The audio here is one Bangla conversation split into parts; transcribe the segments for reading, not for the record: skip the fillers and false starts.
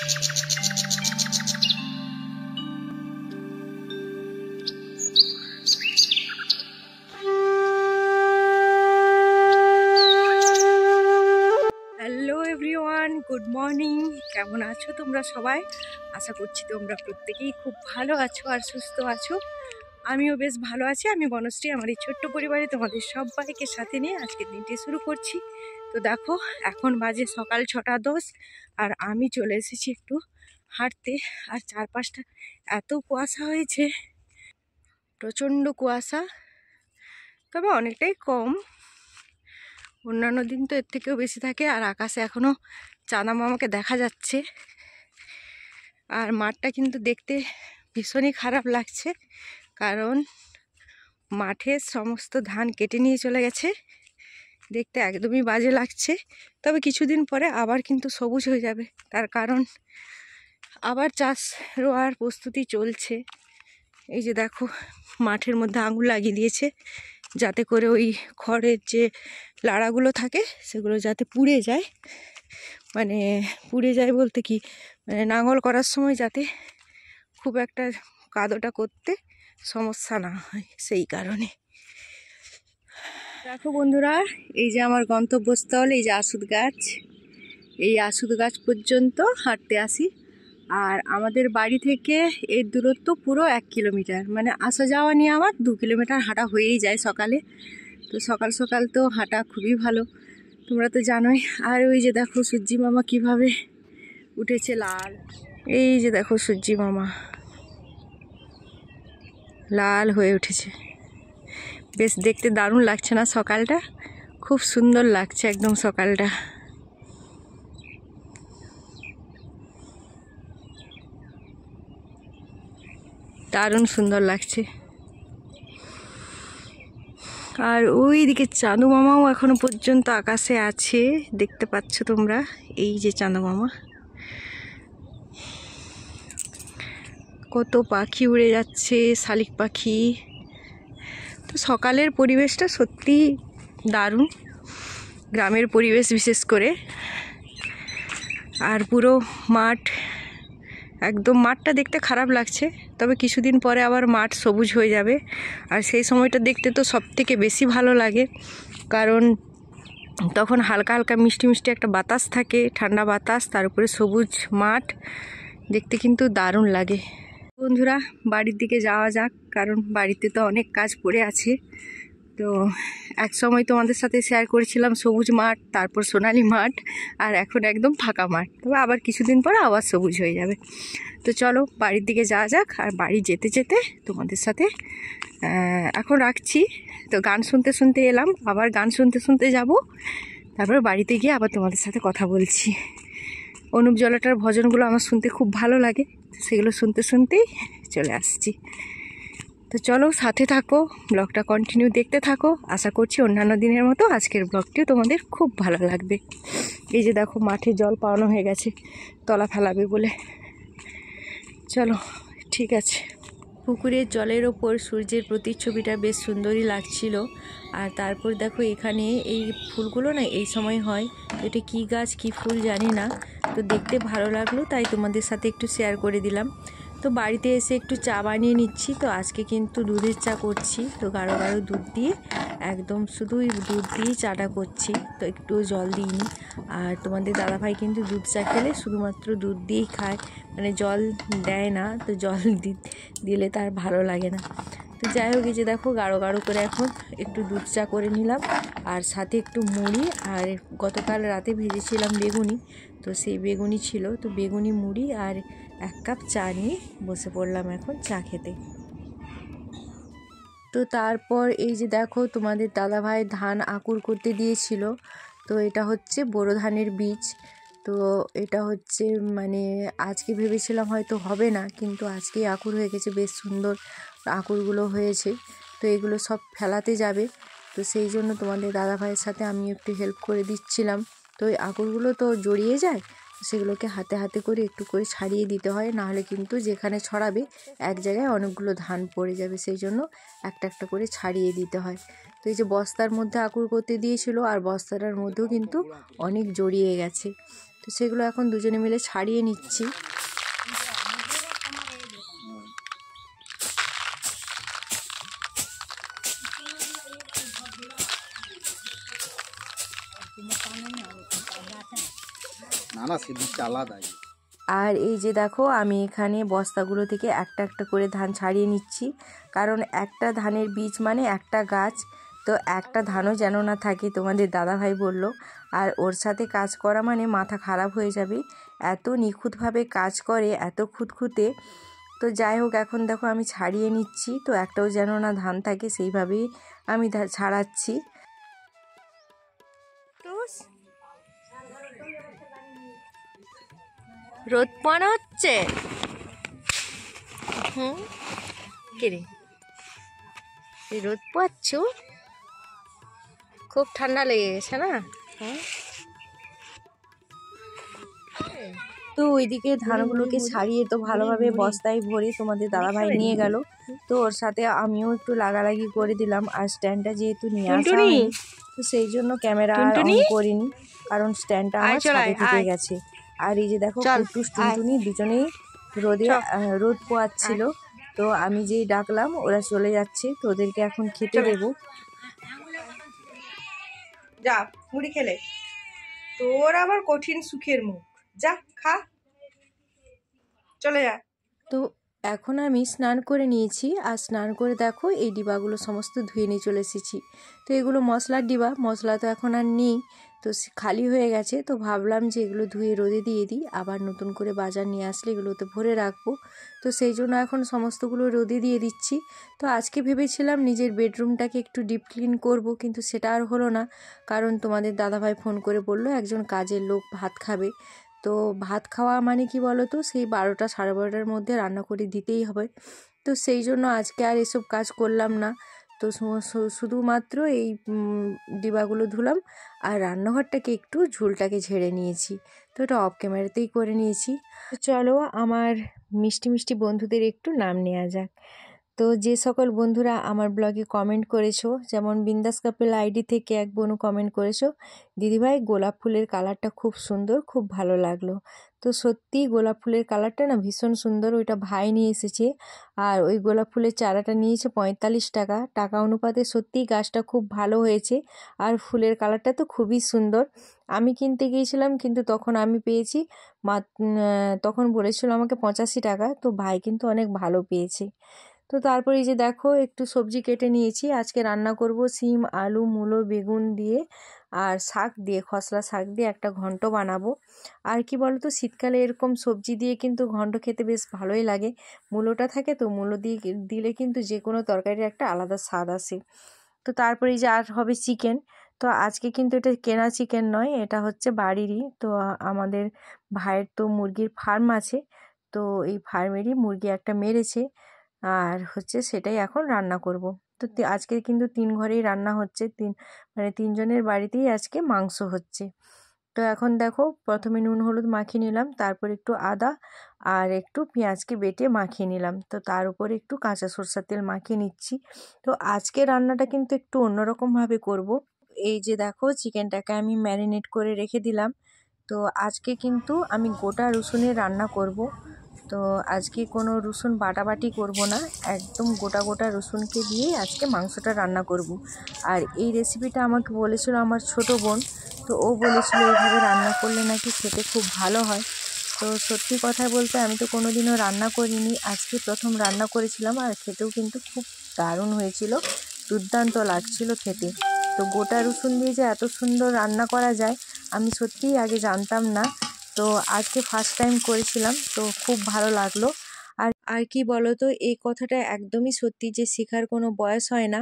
Hello everyone, good morning. কেমন আছো তোমরা সবাই? আশা করছি তোমরা প্রত্যেকেই খুব ভালো আছো আর সুস্থ আছো। আমিও বেশ ভালো আছি। আমি বনশ্রী, আমার এই ছোট্ট পরিবারে তোমাদের সবাইকে সাথে নিয়ে আজকের দিনটি শুরু করছি। তো দেখো, এখন বাজে সকাল 6:10 আর আমি চলে এসেছি একটু হাঁটতে। আর চারপাশটা এত কুয়াশা হয়েছে, প্রচণ্ড কুয়াশা, তবে অনেকটাই কম। অন্যান্য দিন তো এর থেকেও বেশি থাকে। আর আকাশে এখনও চাঁদা মামাকে দেখা যাচ্ছে। আর মাঠটা কিন্তু দেখতে ভীষণই খারাপ লাগছে, কারণ মাঠের সমস্ত ধান কেটে নিয়ে চলে গেছে। দেখতে একদমই বাজে লাগছে। তবে কিছুদিন পরে আবার কিন্তু সবুজ হয়ে যাবে, তার কারণ আবার চাষ রোয়ার প্রস্তুতি চলছে। এই যে দেখো, মাঠের মধ্যে আঙুর লাগিয়ে দিয়েছে, যাতে করে ওই খড়ের যে লাড়াগুলো থাকে সেগুলো যাতে পুড়ে যায়। মানে পুড়ে যায় বলতে কি, মানে নাঙল করার সময় যাতে খুব একটা কাদোটা করতে সমস্যা না হয়, সেই কারণে। দেখো বন্ধুরা, এই যে আমার গন্তব্যস্থল, এই যে আসুদ গাছ, এই আসুদ গাছ পর্যন্ত হাঁটতে আসি। আর আমাদের বাড়ি থেকে এর দূরত্ব পুরো 1 কিলোমিটার, মানে আসা যাওয়া নিয়ে আমার 2 কিলোমিটার হাঁটা হয়েই যায় সকালে। তো সকাল সকাল তো হাঁটা খুবই ভালো, তোমরা তো জানোই। আর ওই যে দেখো সূর্যি মামা কিভাবে উঠেছে লাল। এই যে দেখো সূর্যি মামা লাল হয়ে উঠেছে। বেশ দেখতে দারুণ লাগছে না সকালটা? খুব সুন্দর লাগছে একদম সকালটা। দারুণ সুন্দর লাগছে। আর ওই দিকে চাঁদু মামাও এখনো পর্যন্ত আকাশে আছে, দেখতে পাচ্ছ তোমরা। এই যে চাঁদু মামা, কত পাখি উড়ে যাচ্ছে, শালিক পাখি। তো সকালের পরিবেশটা সত্যি দারুণ, গ্রামের পরিবেশ বিশেষ করে। আর পুরো মাঠ, একদম মাঠটা দেখতে খারাপ লাগছে, তবে কিছুদিন পরে আবার মাঠ সবুজ হয়ে যাবে। আর সেই সময়টা দেখতে তো সবথেকে বেশি ভালো লাগে, কারণ তখন হালকা হালকা মিষ্টি মিষ্টি একটা বাতাস থাকে, ঠান্ডা বাতাস, তার উপরে সবুজ মাঠ, দেখতে কিন্তু দারুণ লাগে। বন্ধুরা, বাড়ির দিকে যাওয়া যাক, কারণ বাড়িতে তো অনেক কাজ পড়ে আছে। তো এক সময় তোমাদের সাথে শেয়ার করেছিলাম সবুজ মাঠ, তারপর সোনালি মাঠ, আর এখন একদম ফাঁকা মাঠ। তবে আবার কিছুদিন পর আবার সবুজ হয়ে যাবে। তো চলো বাড়ির দিকে যাওয়া যাক। আর বাড়ি যেতে যেতে তোমাদের সাথে এখন রাখছি। তো গান শুনতে শুনতে এলাম, আবার গান শুনতে শুনতে যাব, তারপর বাড়িতে গিয়ে আবার তোমাদের সাথে কথা বলছি। অনুপ জলাটার ভজনগুলো আমার শুনতে খুব ভালো লাগে, সেগুলো শুনতে শুনতেই চলে আসছি। তো চলো সাথে থাকো, ব্লগটা কন্টিনিউ দেখতে থাকো। আশা করছি অন্যান্য দিনের মতো আজকের ব্লগটিও তোমাদের খুব ভালো লাগবে। এই যে দেখো, মাঠে জল পাওয়ানো হয়ে গেছে তলা ফেলাবে বলে। চলো ঠিক আছে। পুকুরের জলের ওপর সূর্যের প্রতিচ্ছবিটা বেশ সুন্দরই লাগছিল। আর তারপর দেখো এখানে এই ফুলগুলো না এই সময় হয়, এটা কি গাছ কি ফুল জানি না, তো দেখতে ভালো লাগলো, তাই তোমাদের সাথে একটু শেয়ার করে দিলাম। তো বাড়িতে এসে একটু চা বানিয়ে নিচ্ছি। তো আজকে কিন্তু দুধের চা করছি, তো গাঢ় গাঢ় দুধ দিয়ে, একদম শুধুই দুধ দিয়েই চাটা করছি, তো একটু জল দিইনি। আর তোমাদের দাদাভাই কিন্তু দুধ চা খেলে শুধুমাত্র দুধ দিয়েই খায়, মানে জল দেয় না, তো জল দিলে তার ভালো লাগে না। তো যাই হোক, এই যে দেখো গাঢ় গাঢ় করে এখন একটু দুধ চা করে নিলাম, আর সাথে একটু মুড়ি, আর গতকাল রাতে ভেজেছিলাম বেগুনি, তো সেই বেগুনি ছিল, তো বেগুনি মুড়ি আর 1 কাপ চা নিয়ে বসে পড়লাম এখন চা খেতে। তো তারপর এই যে দেখো, তোমাদের দাদাভাই ধান আকুর করতে দিয়েছিল। তো এটা হচ্ছে বোরো ধানের বীজ। তো এটা হচ্ছে, মানে আজকে ভেবেছিলাম হয়তো হবে না, কিন্তু আজকেই আকুর হয়ে গেছে, বেশ সুন্দর আকুরগুলো হয়েছে। তো এগুলো সব ফেলাতে যাবে, তো সেই জন্য তোমাদের দাদাভাইয়ের সাথে আমি একটু হেল্প করে দিচ্ছিলাম। তো ওই আকুরগুলো তো জড়িয়ে যায়, সেগুলোকে হাতে হাতে করে একটু করে ছাড়িয়ে দিতে হয়, নাহলে কিন্তু যেখানে ছড়াবে এক জায়গায় অনেকগুলো ধান পড়ে যাবে, সেই জন্য একটা একটা করে ছাড়িয়ে দিতে হয়। তো এই যে বস্তার মধ্যে আকুর করতে দিয়েছিল, আর বস্তাটার মধ্যেও কিন্তু অনেক জড়িয়ে গেছে। তো সেগুলো এখন দুজনে মিলে ছাড়িয়ে নিচ্ছি। আর এই যে দেখো আমি এখানে বস্তাগুলো থেকে একটা একটা করে ধান ছাড়িয়ে নিচ্ছি, কারণ একটা ধানের বীজ মানে একটা গাছ, তো একটা ধানও যেন না থাকে, তোমাদের দাদাভাই বলল। আর ওর সাথে কাজ করা মানে মাথা খারাপ হয়ে যাবে, এত নিখুঁতভাবে কাজ করে, এত খুঁতখুঁতে। তো যাই হোক, এখন দেখো আমি ছাড়িয়ে নিচ্ছি, তো একটাও যেন না ধান থাকে সেইভাবেই আমি ছাড়াচ্ছি। রোদ পোয়ানো হচ্ছে। কিরে রোদ পোয়াচ্ছ? খুব ঠান্ডা লেগে গেছে না? তো ওইদিকে ধানগুলোকে ছাড়িয়ে তো ভালোভাবে বস্তায় ভরে তোমাদের দাদাভাই নিয়ে গেল, তো ওর সাথে আমিও একটু লাগালাগি করে দিলাম। আর স্ট্যান্ডটা যেহেতু নিয়ে আসা হয়নি, তো সেই জন্য ক্যামেরা অন করিনি, কারণ স্ট্যান্ডটা আমার ছাদে থেকে গেছে। আর এই যে দেখো কুটুস টুনটুনি দুজনেই রোদ পোয়াচ্ছিল, তো আমি যেই ডাকলাম ওরা চলে যাচ্ছে, তো ওদেরকে এখন খেতে দেবো। যা মুড়ি খেলে, তোর আবার কঠিন সুখের মুখ, যা খা, চলে যা। তো এখন আমি স্নান করে নিয়েছি, আর স্নান করে দেখো এই ডিবাগুলো সমস্ত ধুয়ে নিয়ে চলে এসেছি। তো এগুলো মশলার ডিবা, মশলা তো এখন আর নেই, তো খালি হয়ে গেছে। তো ভাবলাম যে এগুলো ধুয়ে রোদে দিয়ে দিই, আবার নতুন করে বাজার নিয়ে আসলে এগুলোতে ভরে রাখবো, তো সেই জন্য এখন সমস্তগুলো রোদে দিয়ে দিচ্ছি। তো আজকে ভেবেছিলাম নিজের বেডরুমটাকে একটু ডিপ ক্লিন করবো, কিন্তু সেটা আর হলো না, কারণ তোমাদের দাদাভাই ফোন করে বললো একজন কাজের লোক ভাত খাবে। তো ভাত খাওয়া মানে কি বলো তো, সেই 12টা সাড়ে 12টার মধ্যে রান্না করে দিতেই হবে, তো সেই জন্য আজকে আর এসব কাজ করলাম না। তো শুধুমাত্র এই ডিবাগুলো ধুলাম, আর রান্নাঘরটাকে একটু ঝুলটাকে ঝেড়ে নিয়েছি, তো এটা অফ ক্যামেরাতেই করে নিয়েছি। তো চলো আমার মিষ্টি মিষ্টি বন্ধুদের একটু নাম নেওয়া যাক। তো যে সকল বন্ধুরা আমার ব্লগে কমেন্ট করেছো, যেমন বিন্দাস কাপেল আইডি থেকে এক বোনু কমেন্ট করেছো, দিদিভাই গোলাপ ফুলের কালারটা খুব সুন্দর, খুব ভালো লাগলো। তো সত্যি গোলাপ ফুলের কালারটা না ভীষণ সুন্দর, ওইটা ভাই নিয়ে এসেছে, আর ওই গোলাপ ফুলের চারাটা নিয়েছে 45 টাকা, টাকা অনুপাতে সত্যিই গাছটা খুব ভালো হয়েছে, আর ফুলের কালারটা তো খুবই সুন্দর। আমি কিনতে গিয়েছিলাম, কিন্তু তখন আমি পেয়েছি তখন বলেছিল আমাকে 85 টাকা, তো ভাই কিন্তু অনেক ভালো পেয়েছে। তো তারপরে এই যে দেখো একটু সবজি কেটে নিয়েছি, আজকে রান্না করব সিম আলু মূলো বেগুন দিয়ে, আর শাক দিয়ে, খসলা শাক দিয়ে একটা ঘন্ট বানাবো। আর কি বলতো, শীতকালে এরকম সবজি দিয়ে কিন্তু ঘন্ট খেতে বেশ ভালোই লাগে, মূলোটা থাকে তো, মূলো দিয়ে দিলে কিন্তু যে কোনো তরকারির একটা আলাদা স্বাদ আসে। তো তারপরে এই যে আর হবে চিকেন, তো আজকে কিন্তু এটা কেনা চিকেন নয়, এটা হচ্ছে বাড়িরই। তো আমাদের ভাইয়ের তো মুরগির ফার্ম আছে, তো এই ফার্মেরই মুরগি একটা মেরেছে, আর হচ্ছে সেটাই এখন রান্না করব। তো আজকে কিন্তু 3 ঘরেই রান্না হচ্ছে, মানে 3 জনের বাড়িতেই আজকে মাংস হচ্ছে। তো এখন দেখো প্রথমে নুন হলুদ মাখিয়ে নিলাম, তারপর একটু আদা আর একটু পেঁয়াজকে বেটে মাখিয়ে নিলাম, তো তার উপরে একটু কাঁচা সরষের তেল মাখিয়ে নিচ্ছি। তো আজকে রান্নাটা কিন্তু একটু অন্যরকমভাবে করব। এই যে দেখো চিকেনটাকে আমি ম্যারিনেট করে রেখে দিলাম, তো আজকে কিন্তু আমি গোটা রসুনের রান্না করব। তো আজকে কোনো রসুন বাটাবাটি করব না, একদম গোটা গোটা রসুনকে দিয়েই আজকে মাংসটা রান্না করব। আর এই রেসিপিটা আমাকে বলেছিল আমার ছোট বোন, তো ও বলেছিল এইভাবে রান্না করলে নাকি খেতে খুব ভালো হয়। তো সত্যি কথা বলতে আমি তো কোনোদিনও রান্না করিনি, আজকে প্রথম রান্না করেছিলাম, আর খেতেও কিন্তু খুব দারুণ হয়েছিল, দুর্দান্ত লাগছিল খেতে। তো গোটা রসুন দিয়ে যে এত সুন্দর রান্না করা যায় আমি সত্যিই আগে জানতাম না, তো আজকে ফার্স্ট টাইম করেছিলাম, তো খুব ভালো লাগলো। আর কি বলো তো, এই কথাটা একদমই সত্যি যে শেখার কোনো বয়স হয় না।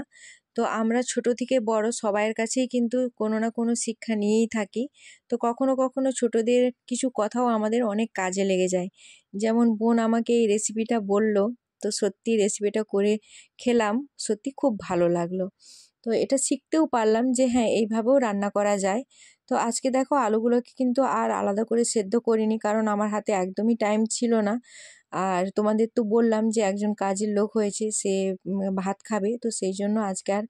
তো আমরা ছোট থেকে বড় সবাইয়ের কাছেই কিন্তু কোনো না কোনো শিক্ষা নিয়েই থাকি। তো কখনো কখনো ছোটদের কিছু কথাও আমাদের অনেক কাজে লেগে যায়। যেমন বোন আমাকে এই রেসিপিটা বলল, তো সত্যি রেসিপিটা করে খেলাম, সত্যি খুব ভালো লাগলো। তো এটা শিখতেও পারলাম যে হ্যাঁ এইভাবেও রান্না করা যায়। তো আজকে দেখো আলুগুলোকে কিন্তু আর আলাদা করে সেদ্ধ করিনি, কারণ আমার হাতে একদমই টাইম ছিল না। আর তোমাদের তো বললাম যে একজন কাজের লোক হয়েছে, সে ভাত খাবে, তো সেই জন্য আজকে আর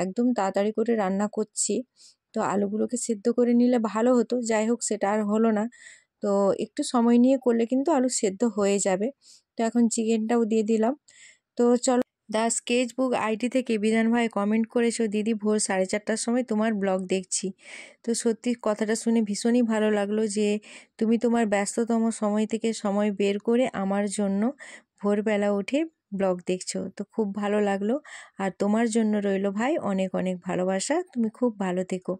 একদম তাড়াতাড়ি করে রান্না করছি। তো আলুগুলোকে সেদ্ধ করে নিলে ভালো হতো, যাই হোক সেটা আর হলো না। তো একটু সময় নিয়ে করলে কিন্তু আলু সেদ্ধ হয়ে যাবে। তো এখন চিকেনটাও দিয়ে দিলাম। তো চলো, দ্য স্কেচ বুক আইডি থেকে বিধান ভাই কমেন্ট করেছো, দিদি ভোর 4:30টার সময় তোমার ব্লগ দেখছি। তো সত্যি কথাটা শুনে ভীষণই ভালো লাগলো যে তুমি তোমার ব্যস্ততম সময় থেকে সময় বের করে আমার জন্য ভোরবেলা উঠে ব্লগ দেখছো। তো খুব ভালো লাগলো। আর তোমার জন্য রইলো ভাই অনেক অনেক ভালোবাসা, তুমি খুব ভালো থেকো।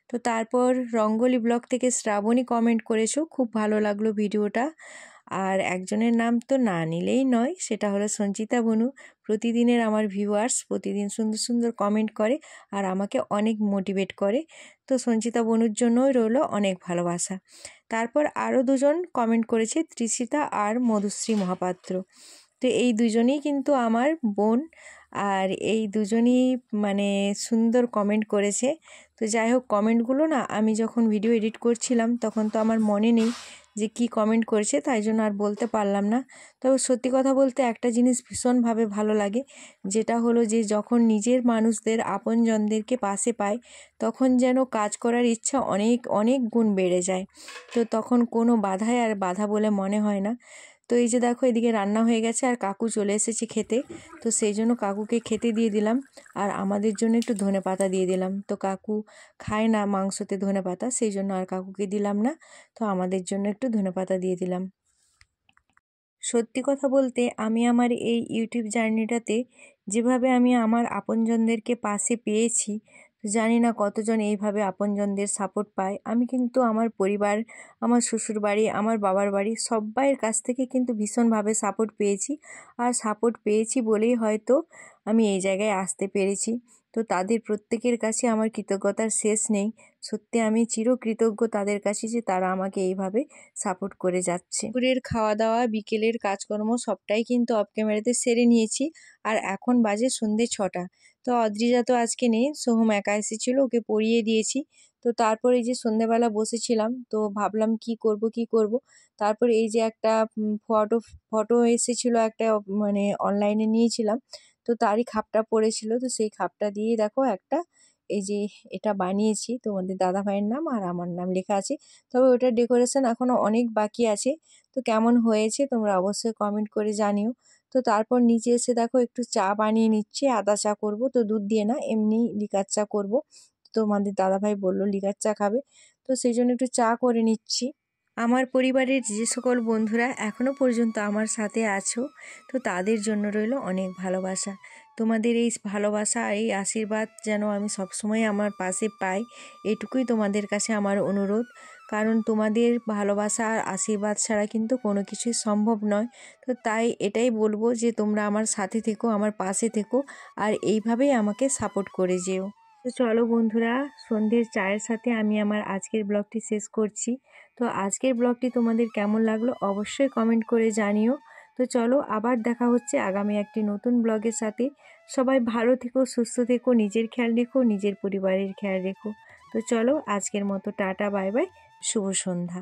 তো তারপর রঙ্গোলি ব্লগ থেকে শ্রাবণী কমেন্ট করেছো, খুব ভালো লাগলো ভিডিওটা। আর একজনের নাম তো না নিলেই নয়, সেটা হলো সঞ্চিতা বনু। প্রতিদিনের আমার ভিউয়ার্স, প্রতিদিন সুন্দর সুন্দর কমেন্ট করে আর আমাকে অনেক মোটিভেট করে। তো সঞ্চিতা বনুর জন্যই রইলো অনেক ভালোবাসা। তারপর আরও দুজন কমেন্ট করেছে, তৃষিতা আর মধুশ্রী মহাপাত্র। তো এই দুজনেই কিন্তু আমার বোন, আর এই দুজনই মানে সুন্দর কমেন্ট করেছে। তো যাই হোক, কমেন্টগুলো না আমি যখন ভিডিও এডিট করছিলাম তখন তো আমার মনে নেই যে কি কমেন্ট করেছে, তাই জন্য আর বলতে পারলাম না। তবে সত্যি কথা বলতে একটা জিনিস ভীষণভাবে ভালো লাগে, যেটা হলো যে যখন নিজের মানুষদের আপনজনদেরকে পাশে পায় তখন যেন কাজ করার ইচ্ছা অনেক অনেক গুণ বেড়ে যায়। তো তখন কোনো বাধাই আর বাধা বলে মনে হয় না। তো এই যে দেখো, এদিকে রান্না হয়ে গেছে আর কাকু চলে এসেছে খেতে। তো সেই জন্য কাকুকে খেতে দিয়ে দিলাম আর আমাদের জন্য একটু ধনেপাতা দিয়ে দিলাম। তো কাকু খায় না মাংসতে ধনেপাতা, সেই জন্য আর কাকুকে দিলাম না। তো আমাদের জন্য একটু ধনেপাতা দিয়ে দিলাম। সত্যি কথা বলতে আমি আমার এই ইউটিউব জার্নিটাতে যেভাবে আমি আমার আপনজনদেরকে পাশে পেয়েছি, জানি না কতজন এইভাবে আপনজনদের সাপোর্ট পায়। আমি কিন্তু আমার পরিবার, আমার শ্বশুরবাড়ি, আমার বাবার বাড়ি সব্বাইয়ের কাছ থেকে কিন্তু ভীষণভাবে সাপোর্ট পেয়েছি। আর সাপোর্ট পেয়েছি বলেই হয়তো আমি এই জায়গায় আসতে পেরেছি। তো তাদের প্রত্যেকের কাছে আমার কৃতজ্ঞতার শেষ নেই। সত্যি আমি চিরকৃতজ্ঞ তাদের কাছে যে তারা আমাকে এইভাবে সাপোর্ট করে যাচ্ছে। দুপুরের খাওয়া দাওয়া, বিকেলের কাজকর্ম সবটাই কিন্তু অফ ক্যামেরাতে সেরে নিয়েছি। আর এখন বাজে সন্ধ্যে 6টা। তো অদ্রিজা তো আজকে নেই, সোহম একা এসেছিল, ওকে পড়িয়ে দিয়েছি। তো তারপর এই যে সন্ধ্যেবেলা বসেছিলাম, তো ভাবলাম কি করব। তারপর এই যে একটা ফটো এসেছিল একটা, মানে অনলাইনে নিয়েছিলাম, তো তারই খাপটা পড়েছিল। তো সেই খাপটা দিয়ে দেখো একটা এই যে এটা বানিয়েছি, তোমাদের দাদা ভাইয়ের নাম আর আমার নাম লেখা আছে। তবে ওটার ডেকোরেশন এখনও অনেক বাকি আছে। তো কেমন হয়েছে তোমরা অবশ্যই কমেন্ট করে জানিও। তো তারপর নিচে এসে দেখো একটু চা বানিয়ে নিচ্ছি, আদা চা করব। তো দুধ দিয়ে না, এমনি লিকার চা করব। তো তোমাদের দাদাভাই বললো লিকার চা খাবে, তো সেই জন্য একটু চা করে নিচ্ছি। আমার পরিবারের যে সকল বন্ধুরা এখনও পর্যন্ত আমার সাথে আছো, তো তাদের জন্য রইল অনেক ভালোবাসা। তোমাদের এই ভালোবাসা, এই আশীর্বাদ যেন আমি সবসময় আমার পাশে পাই, এটুকুই তোমাদের কাছে আমার অনুরোধ। কারণ তোমাদের ভালোবাসা আর আশীর্বাদ ছাড়া কিন্তু কোনো কিছুই সম্ভব নয়। তো তাই এটাই বলবো যে তোমরা আমার সাথে থেকো, আমার পাশে থেকো, আর এইভাবেই আমাকে সাপোর্ট করে যেও। তো চলো বন্ধুরা, সন্ধ্যের চায়ের সাথে আমি আমার আজকের ব্লগটি শেষ করছি। তো আজকের ব্লগটি তোমাদের কেমন লাগলো অবশ্যই কমেন্ট করে জানিও। তো চলো, আবার দেখা হচ্ছে আগামী একটি নতুন ব্লগের সাথে। সবাই ভালো থেকো, সুস্থ থেকো, নিজের খেয়াল রেখো, নিজের পরিবারের খেয়াল রেখো। তো চলো, আজকের মতো টাটা, বাই বাই, শুভ সন্ধ্যা।